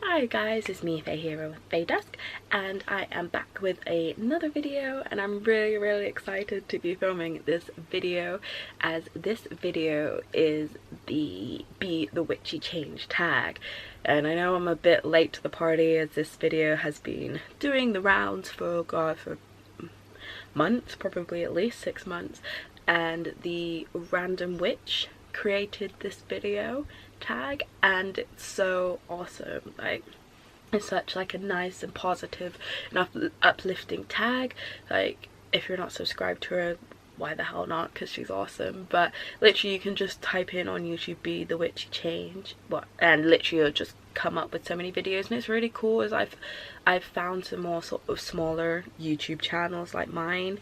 Hi guys, it's me, Faye here with Faye Dusk, and I am back with another video, and I'm really excited to be filming this video, as this video is the Be the Witchy Change tag. And I know I'm a bit late to the party, as this video has been doing the rounds for months, probably at least 6 months, and the random witch created this video tag, and it's so awesome. Like, it's such like a nice and positive and uplifting tag. Like, if you're not subscribed to her, why the hell not, because she's awesome. But literally you can just type in on YouTube Be the Witchy Change, and literally you'll just come up with so many videos. And it's really cool, as I've found some more sort of smaller YouTube channels like mine.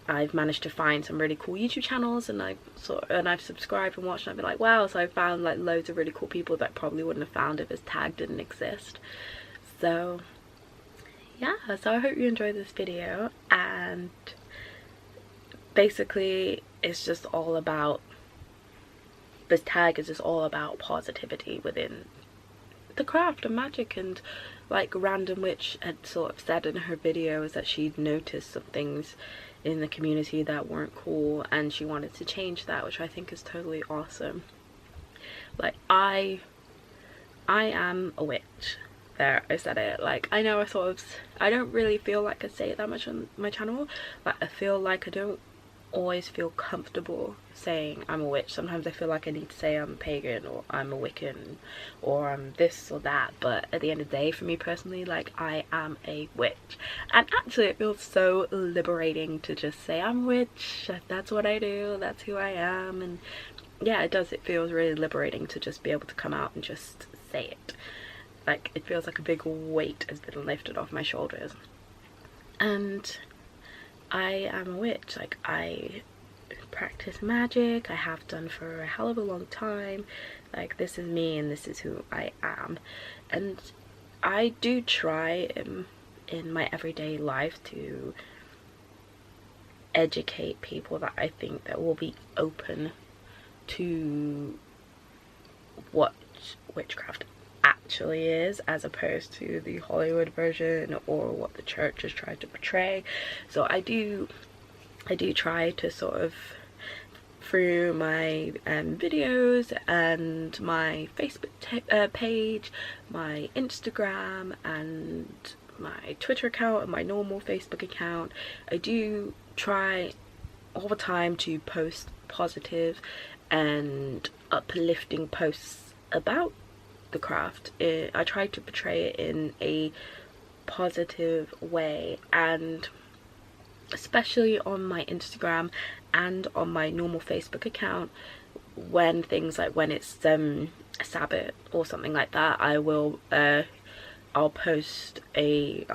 I've managed to find some really cool YouTube channels, and I've subscribed and watched, and I've been like, wow. So I found like loads of really cool people that I probably wouldn't have found if this tag didn't exist. So yeah, so I hope you enjoy this video, and basically it's just all about, this tag is just all about positivity within the craft and magic. And like Random Witch had sort of said in her video, is that she'd noticed some things in the community that weren't cool, and she wanted to change that, which I think is totally awesome. Like, I am a witch. There, I said it. Like, I know I don't really feel like I say it that much on my channel, but I feel like I don't always feel comfortable saying I'm a witch. Sometimes I feel like I need to say I'm a pagan, or I'm a Wiccan, or I'm this or that. But at the end of the day, for me personally, like, I am a witch. And actually it feels so liberating to just say I'm a witch. That's what I do, that's who I am. And yeah, it does. It feels really liberating to just be able to come out and just say it. Like, it feels like a big weight has been lifted off my shoulders. And I am a witch. Like, I practice magic. I have done for a hell of a long time. Like, this is me and this is who I am. And I do try in my everyday life to educate people that I think that will be open to what witchcraft actually is, as opposed to the Hollywood version or what the church has tried to portray. So I do try to sort of, through my videos and my Facebook page, my Instagram and my Twitter account and my normal Facebook account, I do try all the time to post positive and uplifting posts about the craft. I try to portray it in a positive way, and especially on my Instagram and on my normal Facebook account, when things like, when it's Sabbath or something like that, I will I'll put a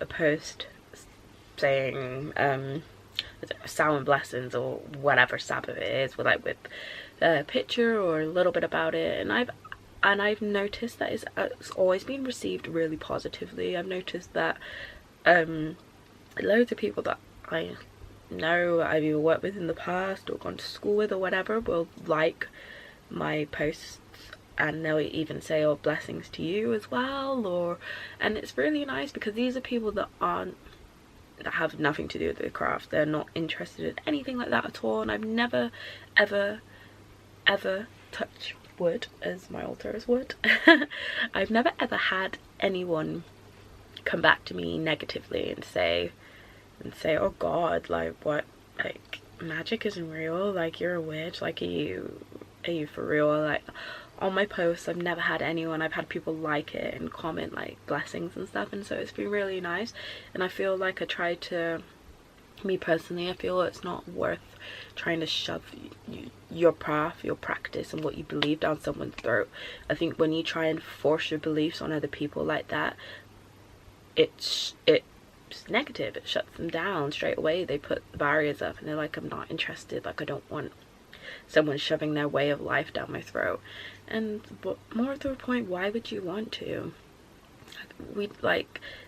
post saying sound blessings or whatever Sabbath it is, with a picture or a little bit about it. And I've noticed that it's always been received really positively. I've noticed that loads of people that I know, I've either worked with in the past or gone to school with or whatever, will like my posts, and they'll even say, oh, blessings to you as well. And it's really nice, because these are people that have nothing to do with the craft. They're not interested in anything like that at all. And I've never ever touched wood, as my altar is wood. I've never ever had anyone come back to me negatively and say, oh god, like, what, like, magic isn't real, like, you're a witch, like, are you for real? Like, on my posts, I've never had anyone. I've had people like it and comment like blessings and stuff, and so it's been really nice. And I feel like I try to, me personally, I feel it's not worth trying to shove your path, your practice and what you believe down someone's throat. I think when you try and force your beliefs on other people like that, it's negative. It shuts them down straight away. They put barriers up and they're like, I'm not interested, like, I don't want someone shoving their way of life down my throat. But more to the point, why would you want to?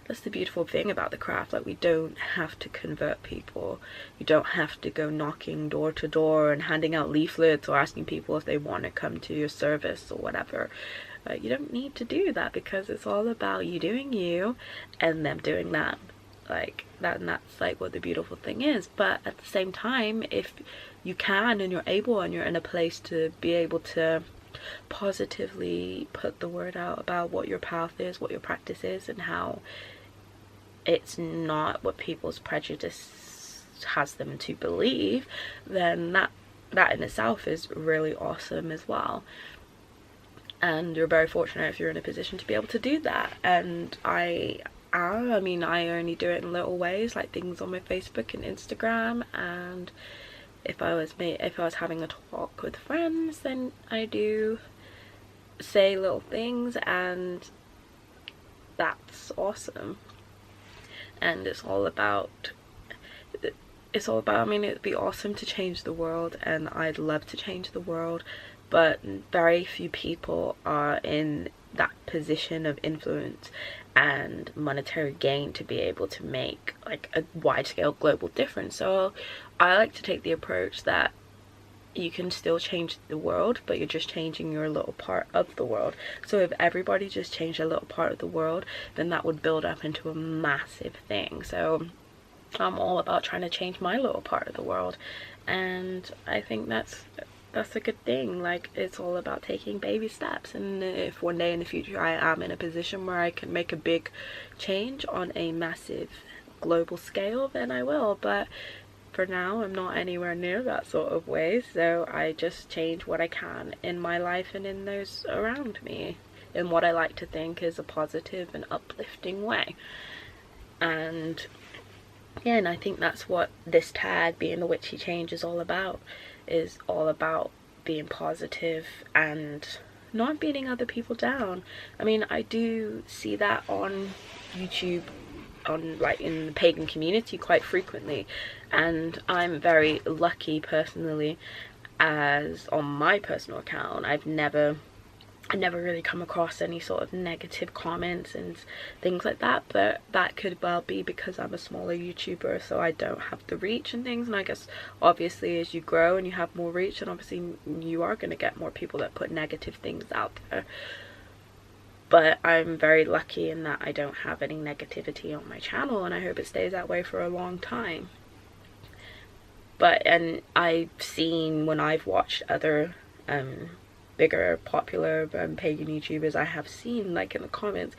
That's the beautiful thing about the craft. Like, we don't have to convert people. You don't have to go knocking door to door and handing out leaflets or asking people if they want to come to your service or whatever. Like, you don't need to do that, because it's all about you doing you and them doing that. Like that, and that's like what the beautiful thing is. But at the same time, if you can and you're able and you're in a place to be able to positively put the word out about what your path is, what your practice is, and how it's not what people's prejudice has them to believe, then that in itself is really awesome as well. And you're very fortunate if you're in a position to be able to do that. And I mean, I only do it in little ways, like things on my Facebook and Instagram, and if I was having a talk with friends, then I do say little things, and that's awesome. And it's all about, I mean, it'd be awesome to change the world, and I'd love to change the world, but very few people are in that position of influence and monetary gain to be able to make like a wide-scale global difference. So I like to take the approach that you can still change the world, but you're just changing your little part of the world. So if everybody just changed a little part of the world, then that would build up into a massive thing. So I'm all about trying to change my little part of the world, and I think that's a good thing. Like, it's all about taking baby steps, and if one day in the future I am in a position where I can make a big change on a massive global scale, then I will. But for now, I'm not anywhere near that sort of way, so I just change what I can in my life and in those around me, in what I like to think is a positive and uplifting way. And yeah, and I think that's what this tag, being the Witchy Change, is all about. Is all about being positive and not beating other people down. I mean, I do see that on YouTube, on like in the pagan community quite frequently, and I'm very lucky personally, as on my personal account I never really come across any sort of negative comments and things like that. But that could well be because I'm a smaller YouTuber, so I don't have the reach and things. And I guess obviously as you grow and you have more reach, and obviously you are going to get more people that put negative things out there. But I'm very lucky in that I don't have any negativity on my channel, and I hope it stays that way for a long time. And I've seen, when I've watched other bigger popular pagan YouTubers, I have seen, like, in the comments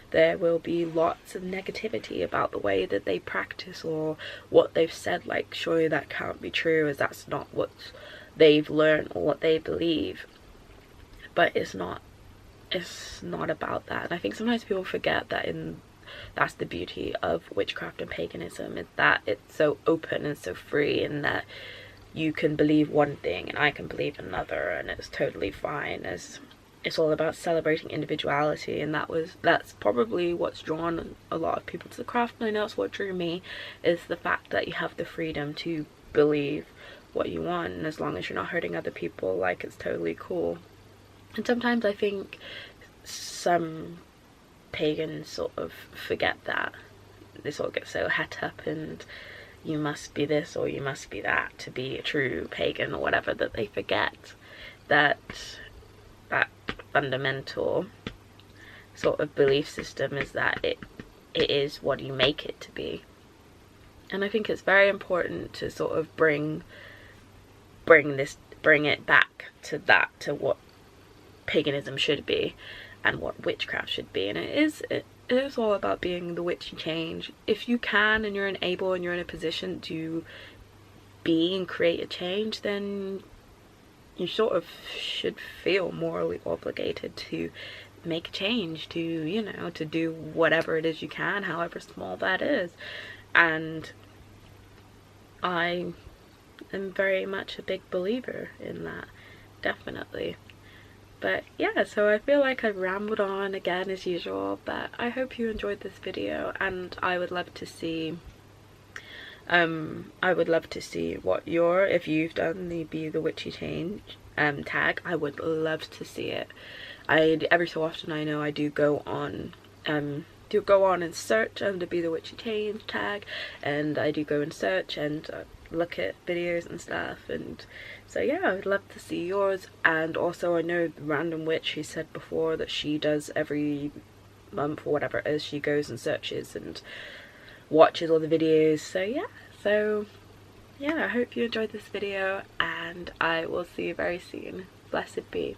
there will be lots of negativity about the way that they practice or what they've said. Like, surely that can't be true, as that's not what they've learned or what they believe. But it's not about that. And I think sometimes people forget that that's the beauty of witchcraft and paganism, is that it's so open and so free, and that you can believe one thing and I can believe another, and it's totally fine. It's all about celebrating individuality, and that's probably what's drawn a lot of people to the craft. And I know it's what drew me, is the fact that you have the freedom to believe what you want, and as long as you're not hurting other people, like, it's totally cool. And sometimes I think some pagans sort of forget that. They sort of get so het up and you must be this or you must be that to be a true pagan or whatever, that they forget that fundamental sort of belief system is that it is what you make it to be. And I think it's very important to sort of bring it back to that, to what paganism should be and what witchcraft should be. And it is all about being the witchy change. If you can and you're able and you're in a position to be and create a change, then you sort of should feel morally obligated to make a change, to, you know, to do whatever it is you can, however small that is. And I am very much a big believer in that, definitely. But yeah, so I feel like I've rambled on again as usual, but I hope you enjoyed this video, and I would love to see what if you've done the Be the Witchy Change tag. I would love to see it. Every so often, I know I do go on and search under Be the Witchy Change tag, and I do go and search, and look at videos and stuff. And so yeah, I would love to see yours. And also I know the Random Witch, who said before that she does every month or whatever it is, she goes and searches and watches all the videos. So yeah, I hope you enjoyed this video, and I will see you very soon. Blessed be.